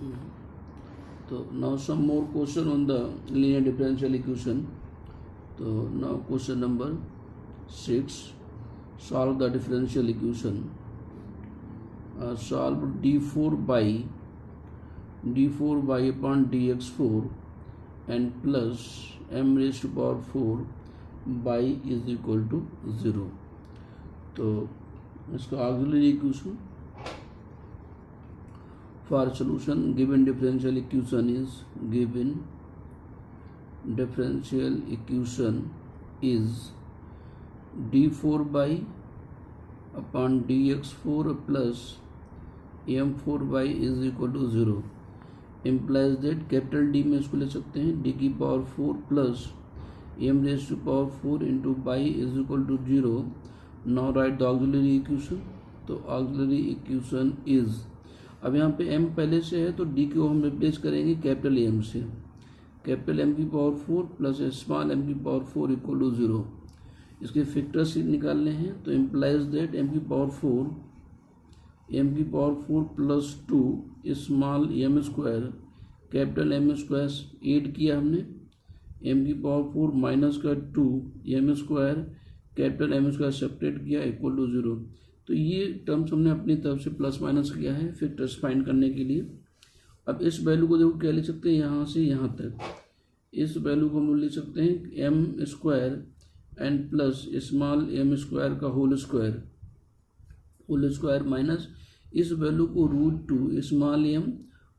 So now some more question on the linear differential equation. So now question number 6. Solve the differential equation. Solve d4 by upon dx4 and plus m raised to power 4 by is equal to 0. तो इसका auxiliary equation for solution given differential equation is d4 by upon dx4 plus m4 by is equal to 0 implies that capital D में इसको ले सकते हैं d की power 4 plus m raise to power 4 into by is equal to 0. Now write the auxiliary equation. तो auxiliary equation is, अब यहाँ पे m पहले से है तो d को हम रिप्लेस करेंगे कैपिटल M से. कैपिटल M की पावर 4 प्लस स्मॉल m की पावर 4 इक्वल टू 0. इसके फैक्टर्स निकालने हैं तो इम्प्लाइज दैट m की power 4 plus 2 small m square capital M square add किया हमने, m की पावर 4 माइनस का 2 m square capital M square separate किया इक्वल टू 0. तो ये टर्म्स हमने अपनी तरफ से प्लस माइनस किया है फैक्टर्स फाइंड करने के लिए. अब इस वैल्यू को देखो क्या लिख सकते हैं, यहाँ से यहाँ तक इस वैल्यू को हम लोग लिख सकते हैं m square and plus small m square का होल स्क्वायर माइनस इस वैल्यू को √2 स्मॉल m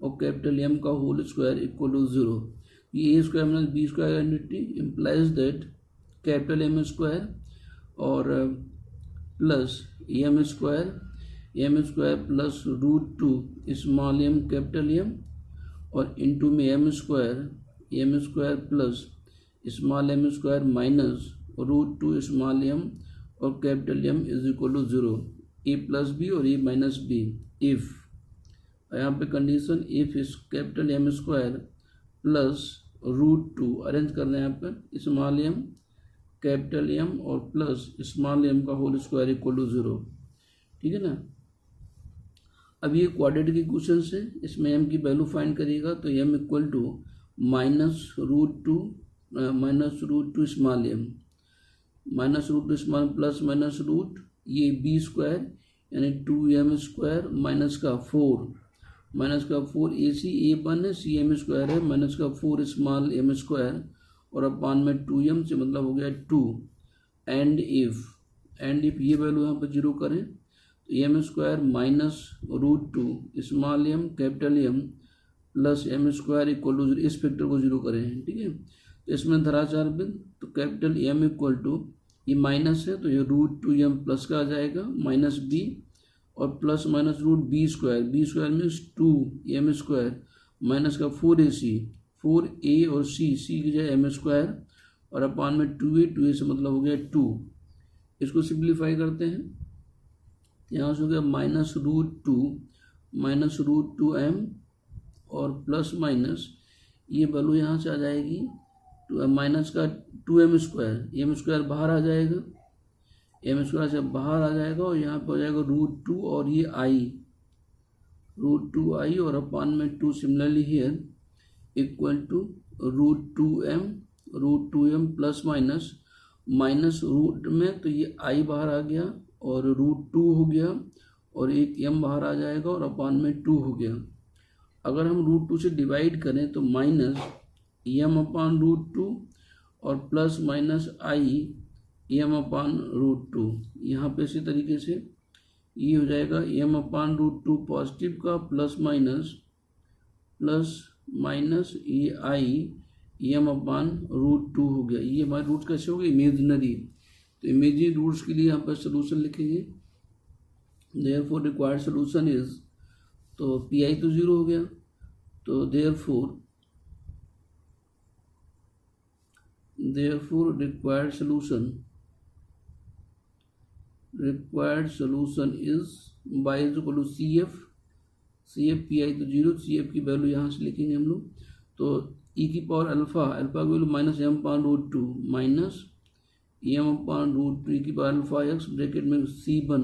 और कैपिटल M का होल स्क्वायर इक्वल टू 0. ये a square minus b square identity implies that capital M square और plus m square plus √2 small m capital M और into में m square plus small m square minus √2 small m और capital M is equal to 0. a plus B और a minus B. If यहाँ पे condition if इस capital M square plus √2 arrange कर रहे हैं यहाँ पर स्मॉल m कैपिटल M और प्लस स्मॉल m का होल स्क्वायर इक्वल टू 0. ठीक है ना. अब ये क्वाड्रेटिक इक्वेशन है, इसमें m की वैल्यू फाइंड करिएगा तो m equal to minus √2 small m minus √2 small plus minus root ये b स्क्वायर यानी 2m स्क्वायर माइनस का 4 ए सी ए वन है सी m स्क्वायर है माइनस का 4 स्मॉल m स्क्वायर और अपान में 2m से मतलब हो गया 2. एंड इफ ये वैल्यू यहाँ पर 0 करें तो m square minus √2 small m capital M plus m square equal to 0. इस फैक्टर को 0 करें. ठीक है. तो इसमें धराचार बिंद तो कैपिटल M इक्वल टू ये माइनस है तो ये √2m प्लस का आ जाएगा माइनस b और plus minus √b square means 2m square minus का 4a और c की जाए m स्क्वायर और अपान में 2a से मतलब हो गया 2. इसको सिंप्लीफाई करते हैं. यहाँ से हो गया माइनस √2m और प्लस माइनस ये वैल्यू यहाँ से आ जाएगी माइनस का 2m स्क्वायर बाहर आ जाएगा, m स्क्वायर से बाहर आ जाएगा और यहाँ पे हो जाएगा √2 और ये √2i और अपान में 2 similarly here equal to √2m plus minus root में तो ये i बाहर आ गया और √2 हो गया और एक m बाहर आ जाएगा और अपान में 2 हो गया. अगर हम √2 से डिवाइड करें तो माइनस m अपान √2 और प्लस माइनस i m अपान √2. यहाँ पे इसी तरीके से ये हो जाएगा m अपान √2 पॉजिटिव का प्लस माइनस ये i m अपान √2 हो गया. ये हमारे रूट्स कैसे हो गए इमेजिनरी. तो इमेजिनरी रूट्स के लिए यहाँ पर सोल्यूशन लिखेंगे. देयरफॉर रिक्वायर्ड सोल्यूशन इज, तो pi तो 0 हो गया तो therefore required solution is y is equal to cf pi तो 0, cf की वैल्यू यहाँ से लिखेंगे हम लोग. तो e की पावर अल्फा की वैल्यू माइनस m अपान √2 माइनस m अपान √2 e की पावर अल्फा x ब्रैकेट में c1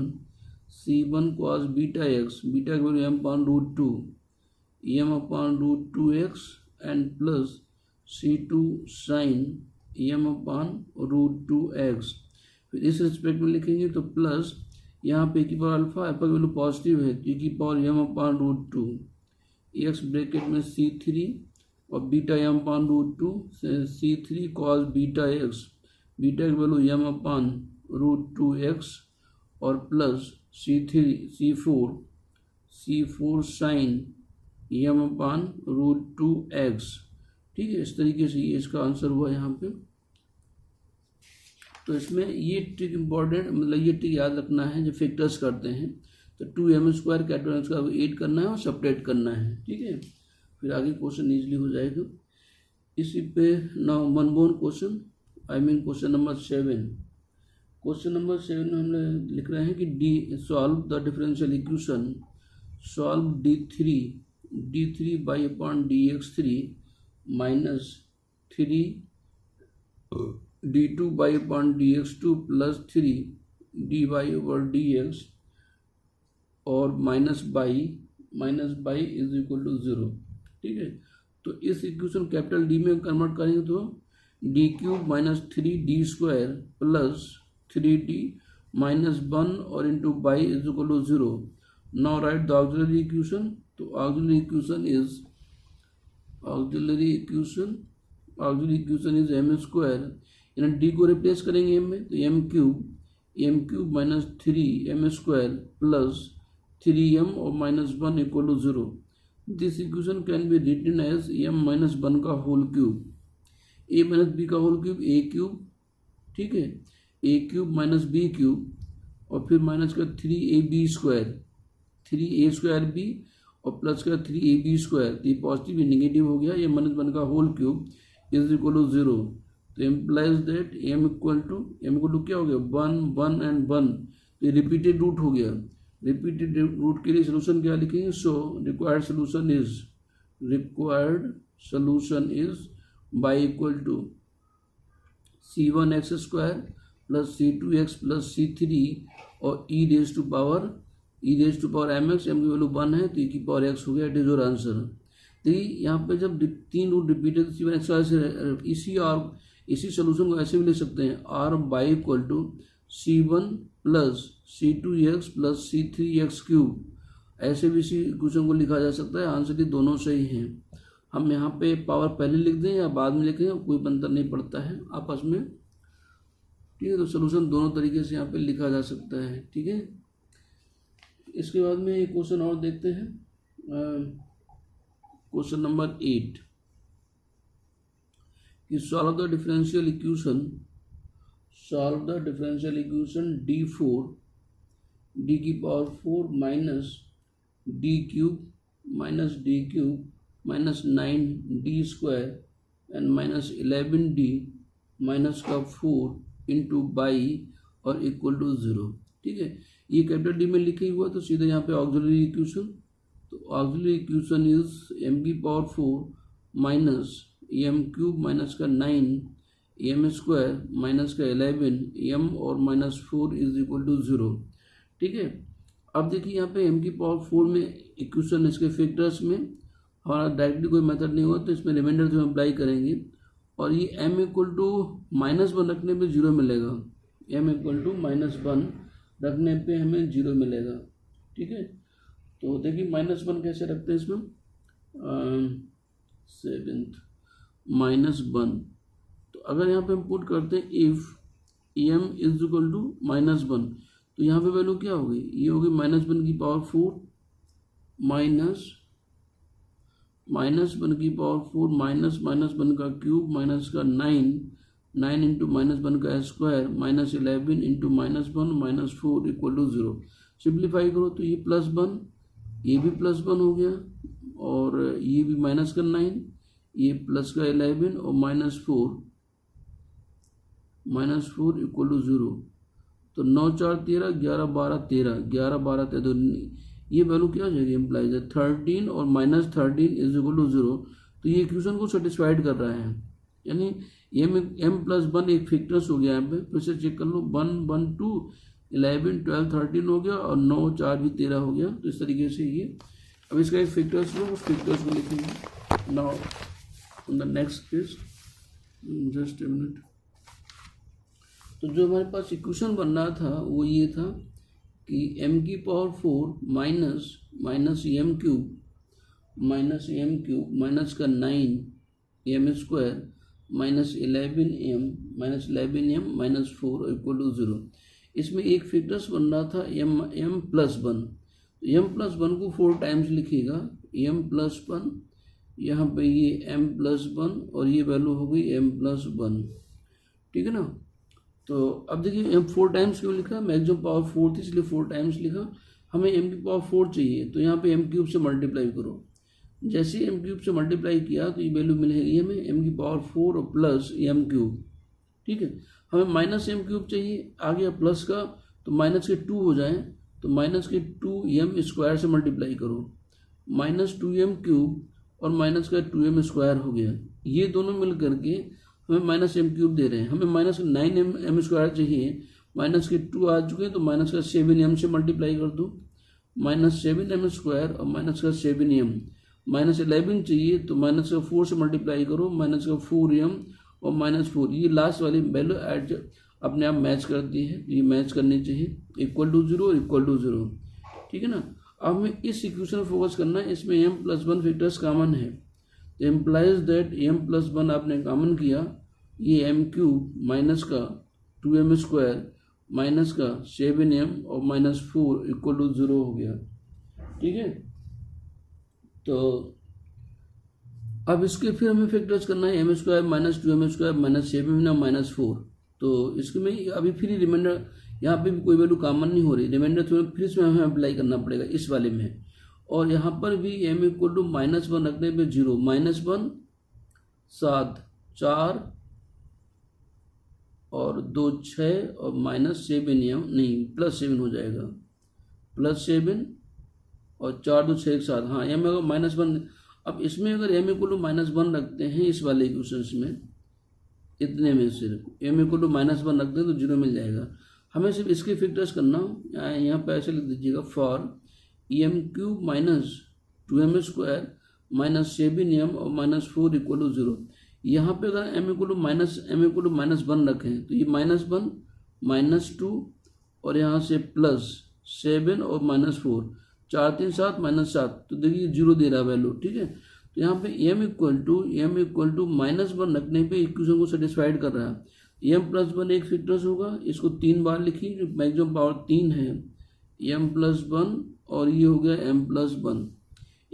cos beta x, beta की value m upon √2 m upon root 2x and plus c2 sin m upon root 2x। फिर इस respect में लिखेंगे तो plus यहाँ पे की पावर अल्फा की वैल्यू पॉजिटिव है तो की power m upon root 2 x bracket में c3 और बीटा m upon root 2 c3 cos beta x, beta की value m upon root 2x और plus C4 sin m upon root 2x। ठीक है, इस तरीके से ये इसका आंसर हुआ यहाँ पे। तो इसमें ये ट्रिक इम्पॉर्टेंट, मतलब ये ट्रिक याद रखना है जब फैक्टर्स करते हैं तो 2m² कैपिटल M का ऐड करना है और सेपरेट करना है। ठीक है, फिर आगे क्वेश्चन इजीली हो जाएगा। इसी पे now one more question, I mean question number 7। Question number 7 में हम लिख रहे हैं कि D solve the differential equation, solve d3 y upon dx3 minus 3 d2 y upon dx2 plus 3 dy over dx और minus y is equal to 0। ठीक है, तो इस इक्वेशन कैपिटल डी में कन्वर्ट करेंगे तो D cube minus 3d square plus 3d minus 1 और into by is equal to 0। Now write the auxiliary equation. तो auxiliary equation is m square, यानी डी को रिप्लेस करेंगे m में तो m cube minus 3m square plus 3m और minus 1 equal to 0। This equation can be written as m minus 1 का whole cube, a minus b का whole cube a cube. ठीक है, a cube minus b cube और फिर minus का 3ab square, 3a square b और plus का 3ab square, तो ये पॉजिटिव नेगेटिव हो गया, ये माइनस 1 का whole cube is equal to 0। तो implies that m equal to क्या हो गया 1 एंड 1, तो ये रिपीटेड रूट हो गया। रिपीटेड रूट के लिए सोल्यूशन क्या लिखेंगे, so required solution is y equal to c1x square plus c2x plus c3 और e raise to power mx, m की वैल्यू 1 है तो e की पावर x हो गया। It is your answer. देखिए यहाँ पे जब 3 रूट रिपीटेड c1x इसी सोल्यूशन को ऐसे भी लिख सकते हैं r y equal to c1 plus c2x plus c3x cube, ऐसे भी इसी क्वेश्चन को लिखा जा सकता है। आंसर ये दोनों सही हैं। हम यहाँ पे पावर पहले लिख दें या बाद में लिखें कोई अंतर नहीं पड़ता है आपस में। ठीक है, तो सोल्यूशन दोनों तरीके से यहाँ पे लिखा जा सकता है। ठीक है, इसके बाद में एक क्वेश्चन और देखते हैं, क्वेश्चन नंबर 8 कि solve the differential equation d4 d की power 4 minus d cube minus 9d square and minus 11d minus का 4 इंटू बाई और इक्वल टू 0। ठीक है, ये कैपिटल डी में लिखे हुआ तो सीधे यहाँ पे ऑक्सिलरी इक्वेशन, तो ऑक्सिलरी इक्वेशन इज m की power 4 minus m cube minus का 9 m स्क्वायर माइनस का 11 m और माइनस 4 इज इक्वल टू 0। ठीक है, अब देखिए यहाँ पे m की पावर 4 में इक्वेशन इसके फैक्टर्स में हमारा डायरेक्टली कोई मेथड नहीं होगा तो इसमें रिमाइंडर जो अप्लाई करेंगे और ये m इक्वल टू -1 रखने पे 0 मिलेगा, m इक्वल टू -1 रखने पे हमें 0 मिलेगा। ठीक है, तो देखिए -1 कैसे रखते हैं इसमें, 7th -1, तो अगर यहाँ पे हम पुट करते हैं if m is equal to -1 तो यहाँ पे वैल्यू क्या होगी, ये होगी -1 की पावर 4 -1 की पावर 4 माइनस -1 का क्यूब माइनस का 9 इंटू -1 का square minus 11 into -1 minus 4 equal to 0। Simplify करो तो ये +1, ये भी +1 हो गया और ये भी माइनस का 9, ये प्लस का 11 और माइनस 4 इक्वल टू 0। तो 9 4 13, 11 12 13, तो ये वैल्यू क्या हो जाएगी, इम्प्लाइज है 13 और -13 इज इक्वल टू 0। तो ये इक्वेशन को सेटिस्फाइड कर रहा है, यानी m+1 एक फैक्टर्स हो गया यहाँ पे। फिर से चेक कर लो, 1 1 2 11 12 13 हो गया और 9 4 भी 13 हो गया। तो इस तरीके से ये अब इसका एक फिक्टर्स लो, उस फिक्टर्स को लिखेंगे। Now on the next page, just a minute. तो जो हमारे पास इक्वेशन बन रहा था वो ये था कि m की power 4 minus M cube minus का 9 M square minus 11m minus 4 equal to 0। इसमें एक फिक्टर्स बन रहा था m प्लस 1। m प्लस 1 को 4 टाइम्स लिखिएगा, m प्लस 1, यहाँ पे ये m प्लस 1 और ये वैल्यू हो गई m प्लस 1, ठीक है ना। तो अब देखिए m 4 टाइम्स क्यों लिखा, मैक्सिमम पावर 4 थी इसलिए 4 टाइम्स लिखा। हमें m की पावर 4 चाहिए तो यहाँ पे m क्यूब से मल्टीप्लाई करो। जैसे m क्यूब से मल्टीप्लाई किया तो ये वैल्यू मिलेगी हमें m की पावर 4 और प्लस m क्यूब, ठीक है। हमें माइनस m क्यूब चाहिए, आ गया प्लस का तो माइनस के 2 हो जाए तो माइनस के 2m स्क्वायर से मल्टीप्लाई करो, माइनस 2m क्यूब और माइनस का 2m स्क्वायर हो गया। ये दोनों मिल करके हमें माइनस m क्यूब दे रहे हैं। हमें माइनस 9m स्क्वायर चाहिए, माइनस के 2 आ चुके हैं तो माइनस का 7m से मल्टीप्लाई कर दो, माइनस 7m स्क्वायर और माइनस का 7m। माइनस 11 चाहिए तो माइनस का 4 से मल्टीप्लाई करो, माइनस का 4m और माइनस 4। ये लास्ट वाली वैल्यू एड अपने आप मैच करती है, ये मैच करनी चाहिए, इक्वल टू 0 और इक्वल टू 0, ठीक है ना। अब हमें इस इक्वेशन फोकस करना है, इसमें m प्लस 1 फैक्टर्स कॉमन है, तो एम्प्लाइज दैट m प्लस 1 आपने कॉमन किया, ये m क्यूब माइनस का 2m स्क्वायर माइनस का 7m और माइनस 4 इक्वल टू 0 हो गया, ठीक है। तो अब इसके फिर हमें फैक्टर्स करना है, m square minus 2m square minus 7m minus 4। तो इसके में अभी फिर रिमाइंडर, यहाँ पे भी कोई वैल्यू कॉमन नहीं हो रही, रिमाइंडर फिर इसमें हमें अप्लाई करना पड़ेगा इस वाले में। और यहाँ पर भी m इक्वल टू माइनस 1 रखने पे 0, माइनस 1 7 4 और 2 6 और माइनस 7m नहीं प्लस 7 हो जाएगा, प्लस 7 और 4 2 6 7, हाँ m अगर माइनस 1। अब इसमें अगर m इक्वल टू माइनस 1 रखते हैं इस वाले इक्वेशन में, इतने में सिर्फ m इक्वल टू माइनस 1 रखते हैं तो 0 मिल जाएगा। हमें सिर्फ इसके फैक्टर्स करना, यहाँ पे ऐसे लिख दीजिएगा, for m cube minus 2m square minus 7m और माइनस 4 इक्वल टू 0। यहाँ पे अगर m इक्वल टू माइनस 1 रखें तो ये माइनस 1 माइनस 2 और यहाँ से प्लस 7 और माइनस 4, 4 3 7 माइनस 7, तो देखिए 0 दे रहा वैल्यू, ठीक है। तो यहाँ पे m इक्वल टू माइनस 1 रखने पे इक्वेशन को सेटिस्फाइड कर रहा है। m प्लस 1 एक फैक्टर्स होगा, इसको 3 बार लिखिए, जो मैक्सिमम पावर 3 है, m प्लस 1 और ये हो गया m प्लस 1।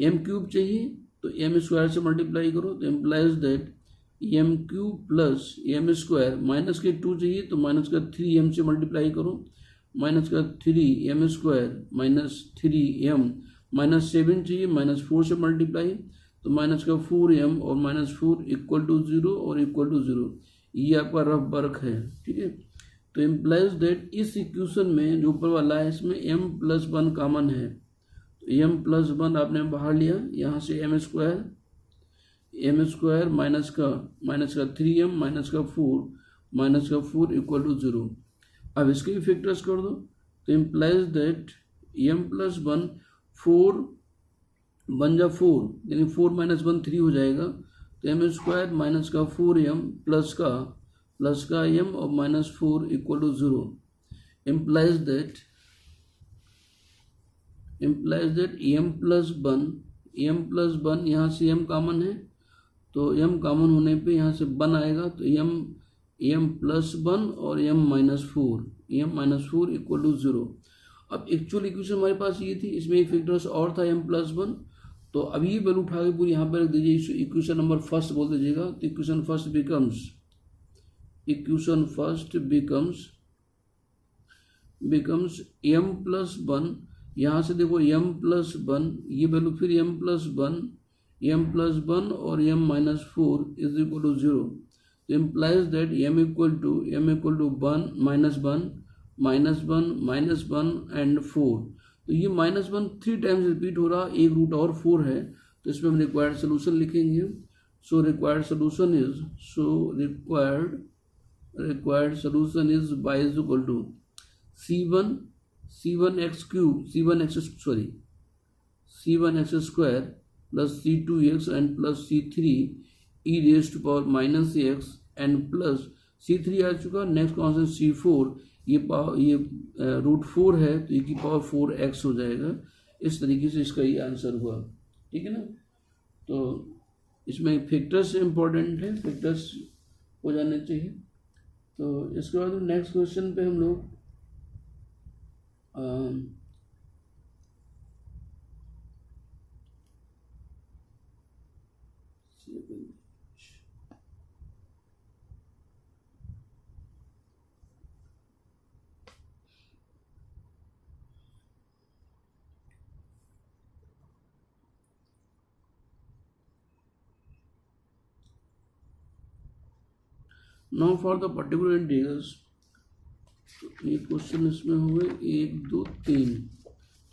m क्यूब चाहिए तो m स्क्वायर से मल्टीप्लाई करो, तो implies that m cube plus m square, minus के 2 चाहिए तो माइनस का 3m से मल्टीप्लाई करो, माइनस का 3m square minus 3m, minus 7 चाहिए, माइनस 4 से मल्टीप्लाई तो माइनस का 4m और माइनस 4 इक्वल टू 0 और इक्वल टू 0। ये आपका रफ वर्क है, ठीक है। तो एम्प्लाइज दैट इस इक्वेशन में जो ऊपर वाला है इसमें m प्लस 1 कॉमन है, तो m प्लस 1 आपने बाहर लिया, यहाँ से m स्क्वायर माइनस का 3m माइनस का 4 इक्वल टू 0। अब इसके भी फैक्टर्स कर दो, तो एम्प्लाइज दैट m प्लस 1 4 1 जा 4, यानी 4 माइनस 1 3 हो जाएगा, तो m स्क्वायर माइनस का 4m प्लस का m और minus 4 equal to 0। Implies that m plus 1 यहाँ से m कॉमन है, तो m कॉमन होने पे यहाँ से 1 आएगा, तो m प्लस 1 और m माइनस 4 इक्वल टू 0। अब एक्चुअल इक्वेशन हमारे पास ये थी, इसमें एक फैक्टर्स और था m प्लस 1, तो अब ये वैल्यू उठा के पूरी यहाँ पर रख दीजिए, इक्वेशन नंबर फर्स्ट बोल दीजिएगा। तो equation first becomes m plus 1, यहाँ से देखो m प्लस 1, ये वैल्यू फिर m प्लस 1 और m minus 4 is equal to 0। तो implies that m equal to 1 minus 1 and 4। तो ये माइनस 1 3 टाइम्स रिपीट हो रहा, एक रूट और 4 है, तो इसमें हम रिक्वायर्ड सोल्यूशन लिखेंगे। So required solution is y is equal to c1x c1x² plus c2x and plus c3 e raise to power minus x and plus c3 आ चुका, नेक्स्ट कौन सा c4, ये पावर ये √4 है तो e की पावर 4x हो जाएगा। इस तरीके से इसका ये आंसर हुआ, ठीक है ना। तो इसमें फैक्टर्स इंपॉर्टेंट है, फैक्टर्स हो जाने चाहिए। तो इसके बाद नेक्स्ट क्वेश्चन पे हम लोग now for the particular integrals, ये क्वेश्चन इसमें हुए 1 2 3,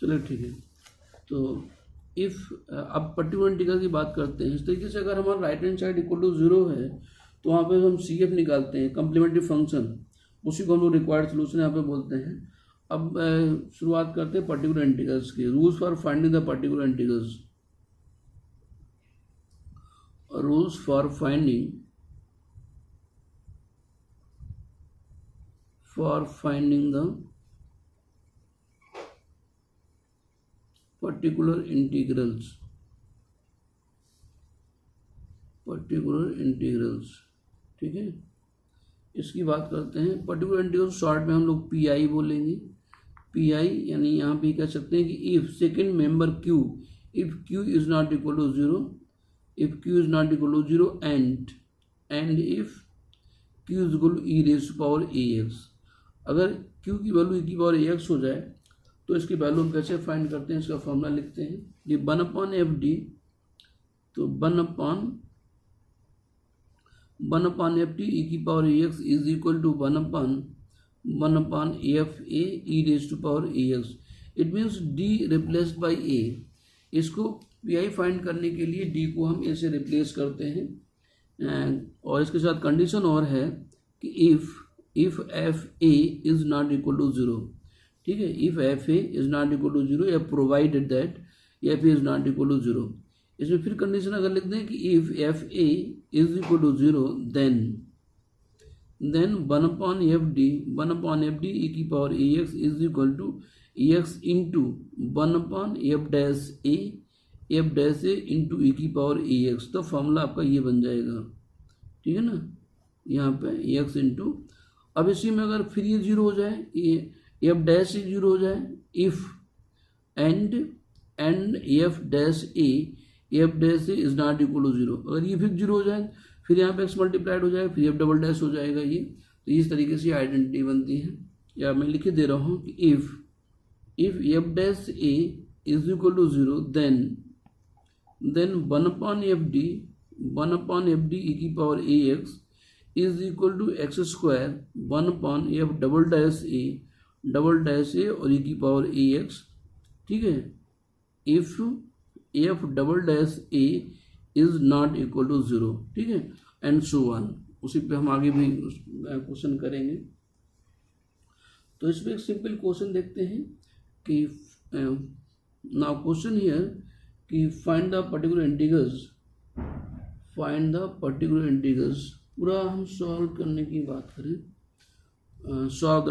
चलो ठीक है। तो इफ अब पर्टिकुलर इंटीग्रल की बात करते हैं। इस तरीके से अगर हमारा right hand side equal to 0 है तो वहाँ पे हम CF निकालते हैं, कम्प्लीमेंट्री फंक्शन, उसी को हम लोग रिक्वायर्ड सोल्यूशन यहाँ पे बोलते हैं। अब शुरुआत करते हैं पर्टिकुलर इंटीग्रल्स की। Rules for finding the particular integrals, rules for finding the particular integrals, ठीक है। इसकी बात करते हैं। पर्टिकुलर इंटीग्रल शॉर्ट में हम लोग PI बोलेंगे। PI यानी यहाँ पे कह सकते हैं कि if second member Q, if Q is not equal to 0, if Q is not equal to 0 and if Q is equal to e raise to power ax। अगर Q की वैल्यू e की पावर ax हो जाए तो इसकी value हम कैसे फाइंड करते हैं, इसका फॉर्मूला लिखते हैं। ये 1/FD, तो 1/FD e की power ax is equal to 1/FA e raise to power ax। It means D replaced by A। इसको PI फाइंड करने के लिए D को हम A से रिप्लेस करते हैं। और इसके साथ कंडीशन और है कि if FA is not equal to 0, ठीक है। If FA is not equal to 0 या provided that FA is not equal to 0। इसमें फिर कंडीशन अगर लिख दें कि if FA is equal to 0 then 1/FD e की power ax is equal to ax into 1/f dash a into e की power ax। तो फॉर्मूला आपका ये बन जाएगा, ठीक है ना, यहाँ पे ax इंटू। अब इसी में अगर फिर ये 0 हो जाए, ये f डैश ए 0 हो जाए, if and f dash A is not equal to 0, अगर ये फिर 0 हो जाए फिर यहाँ पे x मल्टीप्लाइड हो जाएगा, फिर f डबल डैश हो जाएगा ये। तो इस तरीके से आइडेंटिटी बनती है। या मैं लिख दे रहा हूँ कि if f dash A is equal to 0 then 1/FD e की power ax is equal to x² 1/f double dash a और e की पावर ax, ठीक है। If f double dash A is not equal to 0, ठीक है, and so on. उसी पे हम आगे भी क्वेश्चन करेंगे। तो इसमें एक सिंपल क्वेश्चन देखते हैं कि नाउ क्वेश्चन हियर कि फाइंड द पर्टिकुलर इंटीग्रल्स, पूरा हम सॉल्व करने की बात करें। Solve the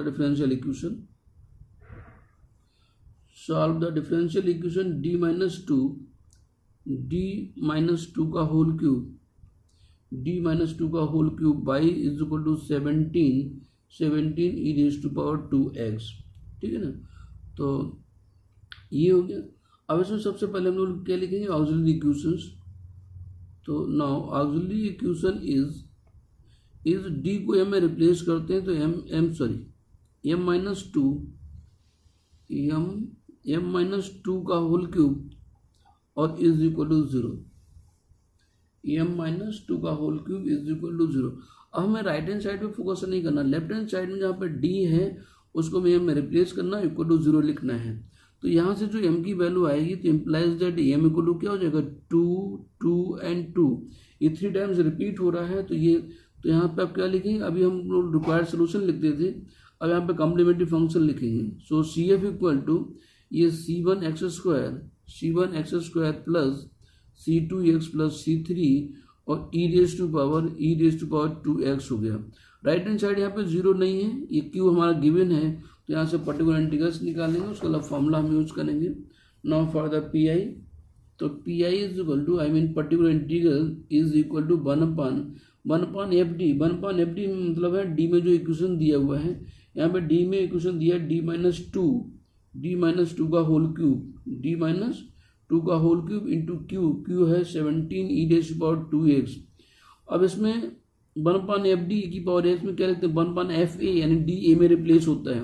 differential equation, d minus two का whole cube by is equal to 17 e raise to power 2x, ठीक है ना। तो ये हो गया। अब इसमें सबसे पहले हम लोग क्या लिखेंगे, ऑक्सिलरी इक्वेशंस। तो now auxiliary equation is d को m में रिप्लेस करते हैं तो m माइनस टू का होल क्यूब और is equal to 0, m minus two का whole cube is equal to 0। अब हमें राइट हैंड साइड पे फोकस नहीं करना, लेफ्ट हैंड साइड में जहाँ पे d है उसको m में रिप्लेस करना, इक्वल टू 0 लिखना है। तो यहाँ से जो m की वैल्यू आएगी तो implies that m equal to क्या हो जाएगा, 2 एंड 2, ये 3 टाइम्स रिपीट हो रहा है। तो यहाँ पे आप क्या लिखेंगे, अभी हम लोग रिक्वायर्ड सोल्यूशन लिखते थे, अब यहाँ पे कॉम्प्लीमेंट्री फंक्शन लिखेंगे। सो CF इक्वल टू ये c1x² c1 x square plus c2 x plus c3 और e raise to power 2x हो गया। राइट हैंड साइड यहाँ पे जीरो नहीं है, ये क्यू हमारा गिवन है, तो यहाँ से पर्टिकुलर इंटीग्रल्स निकालेंगे, उसका अलग फॉर्मूला हम यूज करेंगे। Now for the P I, तो P I is equal to particular integral is equal to one upon F D मतलब है डी में जो इक्वेशन दिया हुआ है, यहाँ पे डी में इक्वेशन दिया है डी माइनस टू का होल क्यूब इंटू क्यू है 17 ई रेज़ टू पावर 2x। अब इसमें 1 एफ डी की पावर एक्स में क्या लिखते हैं, 1 एफ ए, यानी डी ए में रिप्लेस होता है।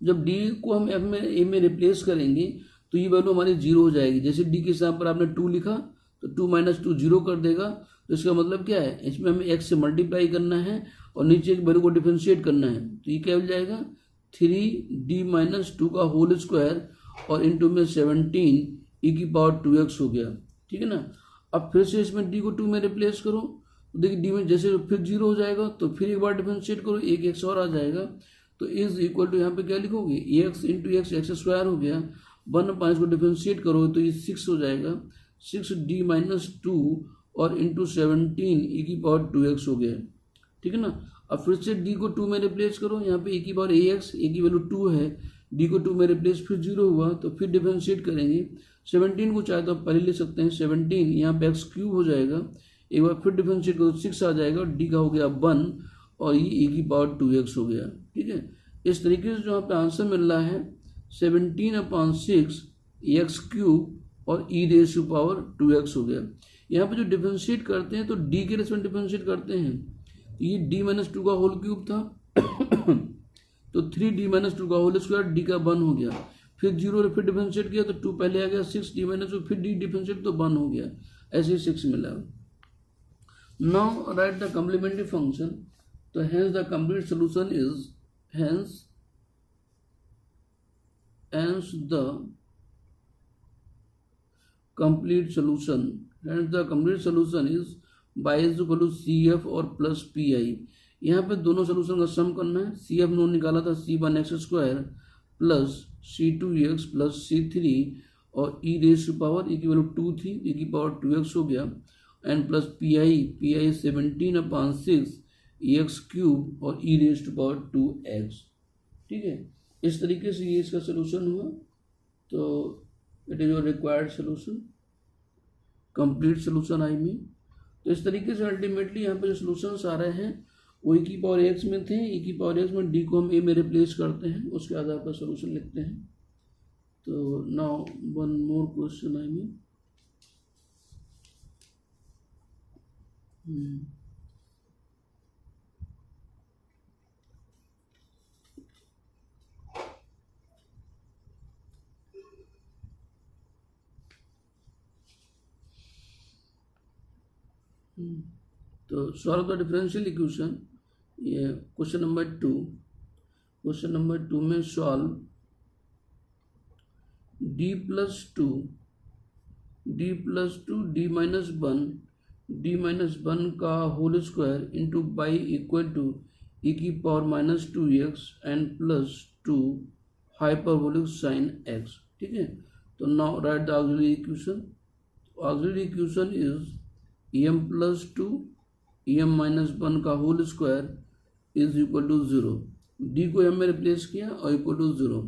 जब डी को हम एफ में ए में रिप्लेस करेंगे तो ये वैल्यू हमारी जीरो हो जाएगी। जैसे डी के हिसाब पर आपने 2 लिखा तो 2 माइनस 2 जीरो कर देगा, तो इसका मतलब क्या है, इसमें हमें एक्स से मल्टीप्लाई करना है और नीचे एक वैल्यू को डिफरेंशिएट करना है, तो ये क्या हो जाएगा 3d माइनस 2 का होल स्क्वायर और इंटू में 17 ई की पावर 2x हो गया। ठीक है ना। अब फिर से इसमें डी को 2 में रिप्लेस करो, तो देखिए डी में जैसे फिर जीरो हो जाएगा, तो फिर एक बार डिफरेंशिएट करो, एक एक्स और आ जाएगा, तो इज इक्वल टू यहाँ पे क्या लिखोगे एक्स इंटू एक्स स्क्वायर हो गया, 1/5 को डिफरेंशिएट करो तो ये 6 हो जाएगा, 6d माइनस 2 और इंटू 17 ई की पावर 2x हो गया। ठीक है ना। अब फिर से d को 2 में रिप्लेस करो, यहाँ पे e की पावर ax, a की वैल्यू 2 है, d को 2 में रिप्लेस फिर 0 हुआ, तो फिर डिफरेंशिएट करेंगे, 17 को चाहे तो आप पहले ले सकते हैं 17, यहाँ पे एक्स क्यूब हो जाएगा, एक बार फिर डिफरेंशिएट करो 6 आ जाएगा, d का हो गया 1 और ये e की पावर 2x हो गया। ठीक है। इस तरीके से जो यहाँ पे आंसर मिल रहा है 17/6 एक्स क्यूब और e raise to power 2x हो गया। यहाँ पे जो डिफरेंशिएट करते हैं तो d के रेस्पेक्ट डिफरेंशिएट करते हैं, ये d माइनस 2 का होल क्यूब था तो 3d माइनस 2 का होल स्क्वायर, d का 1 हो गया, फिर 0 फिर डिफरेंशिएट किया तो 2 पहले आ गया, 6d माइनस 2 फिर d डिफरेंशिएट तो 1 हो गया, ऐसे 6 मिला। Now write the complementary function, तो hence the complete solution is hence the complete solution is by is equal to C F और प्लस पी आई। यहाँ पे दोनों सोल्यूशन का सम करना है। सी एफ नो निकाला था c1 x square plus c2 x plus c3 और e raise to power e की वैल्यू 2 थी, e की पावर 2x हो गया, and plus P I 17/6 x cube और e raise to power 2x। ठीक है। इस तरीके से ये इसका सोल्यूशन हुआ, तो it is your required solution, complete solution I mean. तो इस तरीके से अल्टीमेटली यहाँ पे जो सोल्यूशंस आ रहे हैं वो e की पावर x में थे, e की पावर x में d को हम a में रिप्लेस करते हैं, उसके आधार पर सोल्यूशन लिखते हैं। तो now one more question I mean, तो सॉल्व द डिफरेंशियल इक्वेशन, ये क्वेश्चन नंबर 2 में solve d plus 2 d minus 1 का whole square into y equal to e की power minus 2x and plus 2 hyperbolic sine x। ठीक है। तो now write the auxiliary equation. Auxiliary equation is em plus 2 em minus 1 का whole square is equal to 0, d को m में replace किया और equal to 0।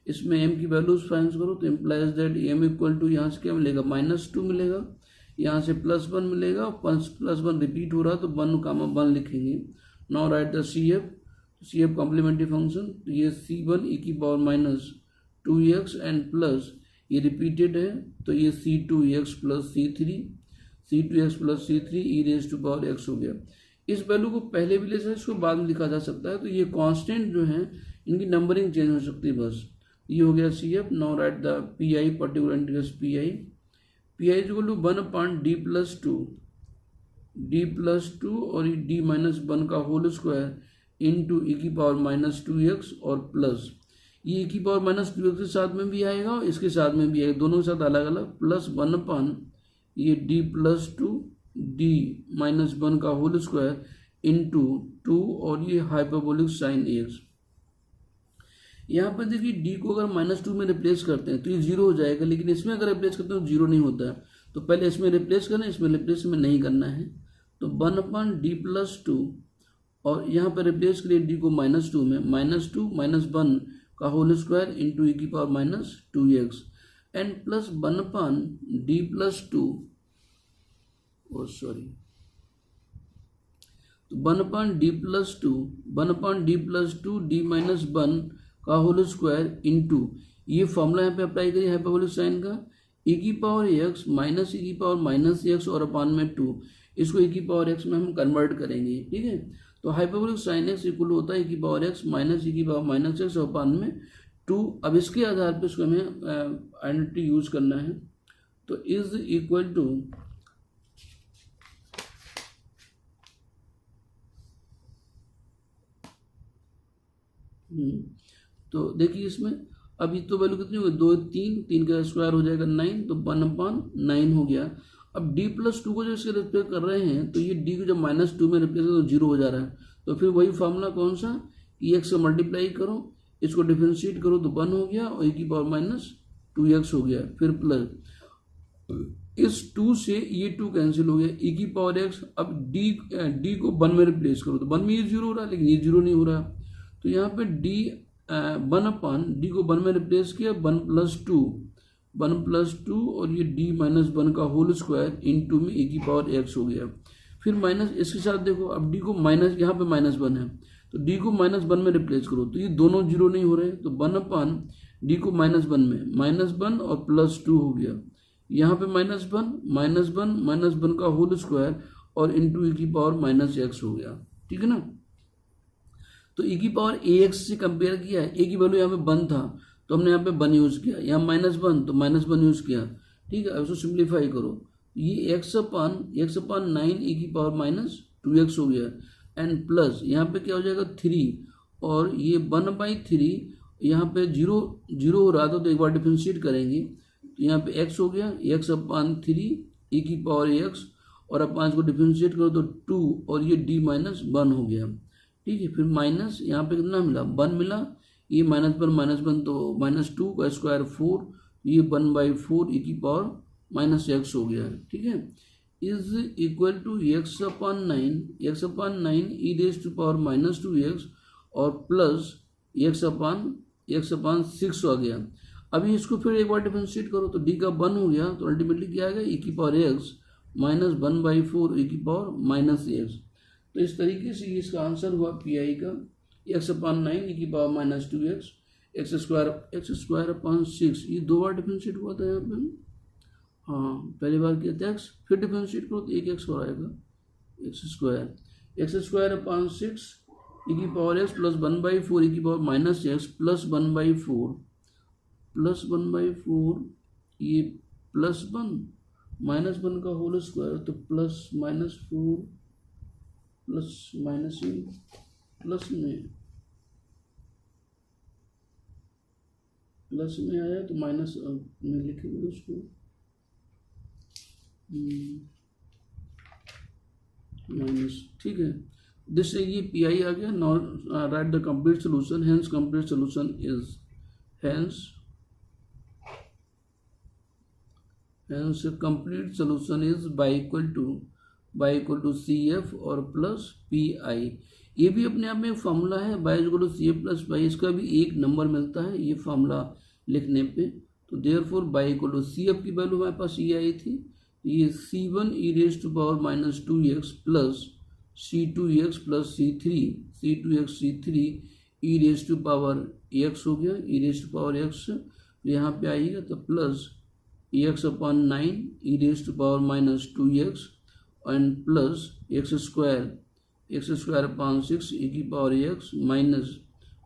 इसमें m की वैल्यूज फाइंड करो तो implies that m equal to यहाँ से क्या मिलेगा -2 मिलेगा, यहाँ से +1 मिलेगा, +1 रिपीट हो रहा है तो 1 लिखेंगे। Now write the C F complementary function, तो ये c1 e की power minus 2x and plus ये रिपीटेड है तो ये c2x plus c3 e raise to power x हो गया। इस वैल्यू को पहले भी ले सकते हैं, इसको बाद में लिखा जा सकता है, तो ये कांस्टेंट जो है इनकी नंबरिंग चेंज हो सकती है बस। ये हो गया C F. Now write the P I, particular integral P I is equal to 1/d plus 2 और d माइनस 1 का होल स्क्वायर इंटू e की पावर माइनस 2x और प्लस ये e की पावर माइनस 2x के साथ में भी आएगा और इसके साथ में भी आएगा, दोनों के साथ अलग अलग, प्लस 1/, ये d प्लस 2 d माइनस 1 का होल स्क्वायर इंटू 2 और ये हाइपरबोलिक साइन x। यहाँ पर देखिए डी को अगर -2 में रिप्लेस करते हैं तो ये 0 हो जाएगा, लेकिन इसमें अगर रिप्लेस करते हैं तो 0 नहीं होता है। तो पहले इसमें रिप्लेस करना है, इसमें रिप्लेस में नहीं करना है। तो 1/d+2 और यहाँ पर रिप्लेस करिए डी को -2 में, -2 - 1 का whole square into e⁻²x and plus 1/d+2 sorry तो 1/d+2 d-1 का होल स्क्वायर इंटू ये फॉर्मूला यहाँ पे अप्लाई करिए हाइपरबोलिक साइन का, e⁻x माइनस e⁻x और अपान में 2, इसको e⁻x में हम कन्वर्ट करेंगे। ठीक है, तो हाइपरबोलिक साइन x इक्वल होता है e⁻x माइनस e⁻x और अपान में 2। अब इसके आधार पे इसको हमें आइडेंटिटी यूज करना है। तो इज इक्वल टू तो देखिए इसमें अभी तो वैल्यू कितनी होगी 2 3 का स्क्वायर हो जाएगा 9, तो 1/9 हो गया। अब d+2 को जो इसके रिप्लेस कर रहे हैं तो ये d को जब -2 में रिप्लेस करो तो 0 हो जा रहा है। तो फिर वही फार्मूला कौन सा, x से मल्टीप्लाई करो, इसको डिफरेंशिएट करो तो 1 हो गया और e⁻²x हो गया। फिर प्लस इस 2 से ये 2 कैंसिल हो गया, e⁻x। अब d को 1 में रिप्लेस करो तो 1 में ये 0 हो रहा है, लेकिन ये 0 नहीं हो रहा। तो यहाँ पे d 1/d को 1 में रिप्लेस किया, 1+2 और ये d-1 का होल स्क्वायर इंटू में e⁻x हो गया। फिर माइनस इसके साथ देखो, अब d को माइनस, यहाँ पे -1 है तो d को -1 में रिप्लेस करो तो ये दोनों 0 नहीं हो रहे, तो 1/d को -1 में -1 और +2 हो गया। यहाँ पे -1 का होल स्क्वायर और इंटू e⁻x हो गया। ठीक है ना, तो e⁻ax से कंपेयर किया है, a की वैल्यू यहाँ पे 1 था तो हमने यहाँ पे 1 यूज किया, यहाँ -1 तो -1 यूज किया। ठीक है, अब इसको सिंप्लीफाई करो, ये x/9 e⁻²x हो गया एंड प्लस यहाँ पे क्या हो जाएगा 3 और ये 1/3 यहाँ पे 0 हो रहा था तो एक बार डिफरेंशिएट करेंगे तो यहाँ पे x हो गया, x/3 e⁻x और अपान को डिफरेंशिएट करो तो 2 और ये d-1 हो गया। ठीक है, फिर माइनस यहाँ पे कितना मिला 1 मिला, ये -1 तो -2 का स्क्वायर 4, ये 1/4 e⁻−x हो गया। ठीक है, is equal to x/9 e⁻²x और प्लस x/6 आ गया। अभी इसको फिर एक बार डिफरेंशिएट करो तो d का 1 हो गया, तो अल्टीमेटली क्या आएगा e⁻x -1/4 e⁻−x। तो इस तरीके से इसका आंसर हुआ पी.आई का x/9 e⁻−2x x²/6। ये 2 बार डिफरेंशिएट हुआ था यहाँ पे, हाँ पहली बार किया था x, फिर डिफरेंशिएट करो तो एक x और आएगा x² x²/6 e⁻x plus 1/4 e⁻−x plus 1/4 ये +1 -1 का होल स्क्वायर तो +-4 प्लस में आया तो माइनस में लिखेंगे उसको माइनस। ठीक है, जिससे ये पी.आई आ गया। Now write the complete solution, hence complete solution is hence complete solution is y equal to CF और प्लस PI। ये भी अपने आप में एक फार्मूला है, y equal to CF plus pi, इसका भी 1 नंबर मिलता है ये फार्मूला लिखने पे। तो therefore y equal to CF की वैल्यू हमारे पास ये आई थी, ये C1 e⁻²x plus C2x plus C3 e⁻x हो गया, e⁻x यहाँ पे आएगा तो plus x/9 e⁻²x and plus x²/6 e⁻x minus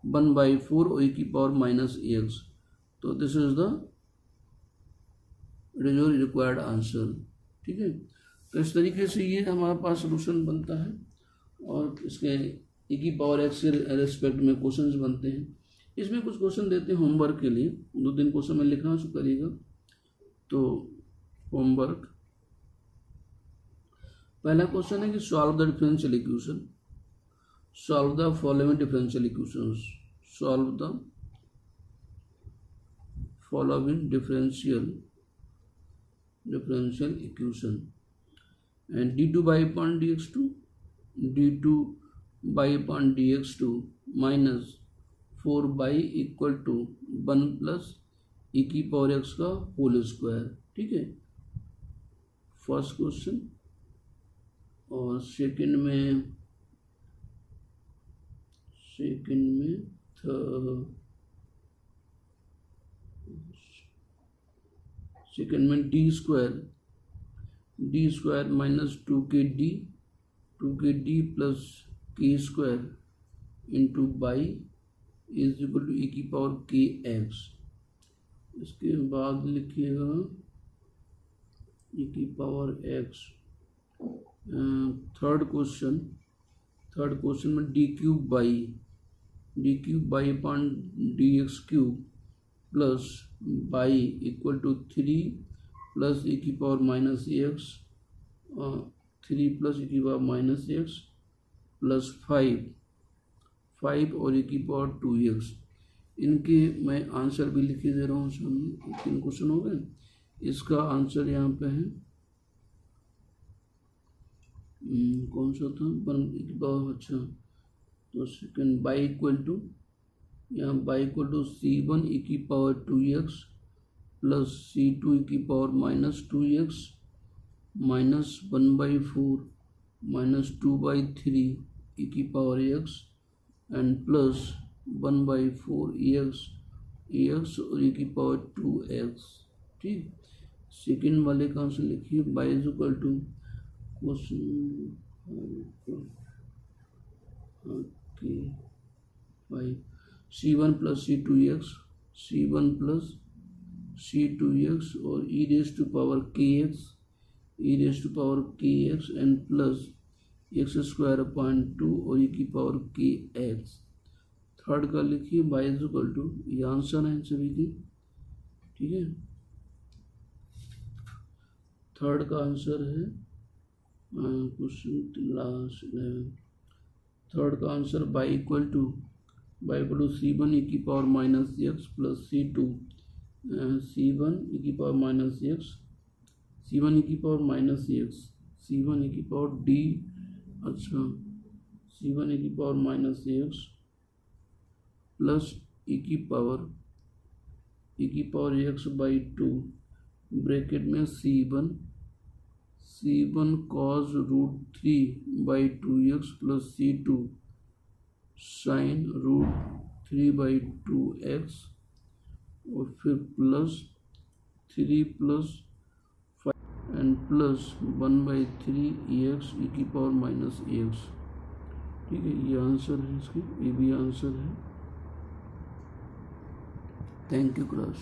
1/4 और e⁻−x। तो this is the required answer. ठीक है, तो इस तरीके से ये हमारे पास सोल्यूशन बनता है और इसके e⁻x के रेस्पेक्ट में क्वेश्चंस बनते हैं। इसमें कुछ क्वेश्चन देते हैं होमवर्क के लिए, 2-3 क्वेश्चन में लिखना शुरू करिएगा। तो होमवर्क पहला क्वेश्चन है कि solve the differential equation, solve the following differential equations, solve the following differential equation, and d2 by upon dx2 minus 4 by equal to 1 plus e की पावर x का होल स्क्वायर। ठीक है, first question. और second में d square minus 2kd plus k square into by is equal to e की power kx। इसके बाद लिखिएगा e की पावर x। थर्ड क्वेश्चन में d cube y upon d x cube plus y equal to 3 plus e की power minus x 3 plus e की power minus x plus 5 और e की पावर 2x। इनके मैं आंसर भी लिख दे रहा हूँ सामने। 3 क्वेश्चन हो गए, इसका आंसर यहाँ पे है कौन सा था, e की पावर, अच्छा तो सेकेंड बाई इक्वल टू, यहाँ y equal to c1 e की power 2x plus c2 e की power minus 2x minus 1/4 minus 2/3 e की power x and plus 1/4 ex और e की पावर 2x। ठीक, सेकेंड वाले का आंसर लिखिए y is equal to c1 plus c2x और e raise to power kx and plus x square upon 2 और e की पावर kx। थर्ड का लिखिए बाई इज इक्वल टू, ये आंसर है सभी के। ठीक है, थर्ड का आंसर है क्वेश्चन लास्ट 11। थर्ड का answer y equal to c1 e की power minus x plus c2 c1 e की power minus x, c1 e की power minus x, c1 e की पावर d, अच्छा c1 e की power minus x plus e की power x by 2 bracket में c1 cos root 3/2x plus c2 sine root 3/2x और फिर plus 3 plus 5 and plus 1/3 ex e की power minus x. ठीक है, ये आंसर है इसके, ये भी आंसर है। Thank you class.